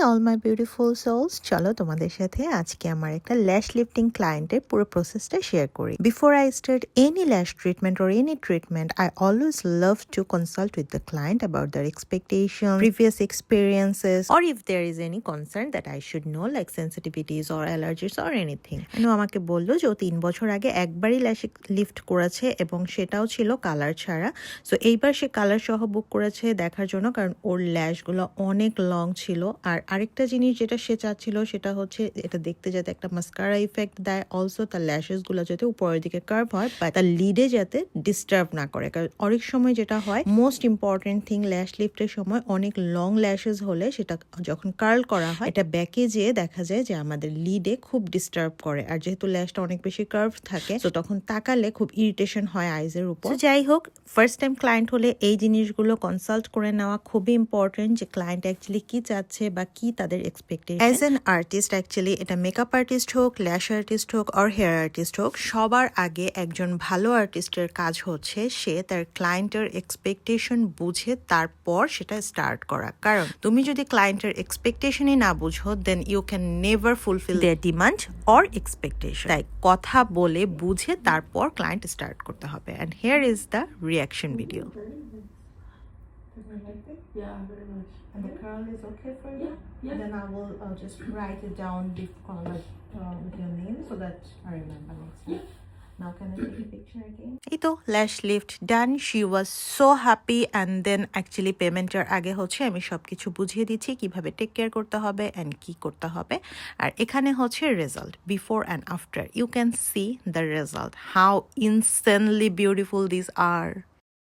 All my beautiful sols, চলো তোমাদের সাথে আজকে আমার একটা ল্যাশ লিফটিং ক্লায়েন্টের পুরো প্রসেসটা শেয়ার করি। বিফোর আই স্টার্ট এনি ল্যাশ treatment or any treatment, I always love to consult with the client about their expectations, previous experiences, or if there is any concern that I should know, like sensitivities or allergies or anything. আমাকে বললো যে ও 3 বছর আগে একবারই ল্যাশ lift করেছে এবং সেটাও ছিল কালার ছাড়া। সো এইবার সে কালার সহ বুক করেছে দেখার জন্য, কারণ ওর ল্যাশগুলো অনেক লং ছিল। আর আরেকটা জিনিস যেটা সে চাচ্ছিল সেটা হচ্ছে এটা দেখতে যাতে একটা মাস্কারা ইফেক্ট দেয়, অলসো তার ল্যাশেস গুলো যাতে উপরের দিকে কার্ভ হয় বা তার লিডে যাতে ডিস্টার্ব না করে। কারণ অনেক সময় যেটা হয়, মোস্ট ইম্পর্টেন্ট থিং ল্যাশ লিফটের সময় অনেক লং ল্যাশেস হলে সেটা যখন কার্ল করা হয় এটা ব্যাকে যেয়ে দেখা যায় যে আমাদের লিডে খুব ডিস্টার্ব করে। আর যেহেতু ল্যাশটা অনেক বেশি কার্ভ থাকে তো তখন তাকালে খুব ইরিটেশন হয় আইজের উপর। যাই হোক, ফার্স্ট টাইম ক্লায়েন্ট হলে এই জিনিসগুলো কনসাল্ট করে নেওয়া খুবই ইম্পর্টেন্ট যে ক্লায়েন্ট অ্যাকচুয়ালি কি চাচ্ছে বা কি তাদের expectation. As an artist actually এটা মেকআপ আর্টিস্ট হোক, ল্যাশ আর্টিস্ট হোক আর হেয়ার আর্টিস্ট হোক, সবার আগে একজন ভালো আর্টিস্টের কাজ হচ্ছে সে তার ক্লায়েন্টের এক্সপেকটেশন বুঝে তারপর সেটা স্টার্ট করা। কারণ তুমি যদি ক্লায়েন্টের এক্সপেকটেশনই না বুঝো, then you can never fulfil their demand or expectation. তাই কথা বলে বুঝে তারপর ক্লায়েন্ট স্টার্ট করতে হবে। And here is the reaction video. Yeah, very much. And the curl is okay for you? Yeah. Then I will just write it down with your name so that I remember next time. Now can I take a picture again? এই তো lash lift done. She was so happy. And then actually পেমেন্টের আগে হচ্ছে আমি সবকিছু বুঝিয়ে দিচ্ছি কিভাবে টেক কেয়ার করতে হবে অ্যান্ড কি করতে হবে। আর এখানে হচ্ছে result before and after. You can see the result, how insanely beautiful this R.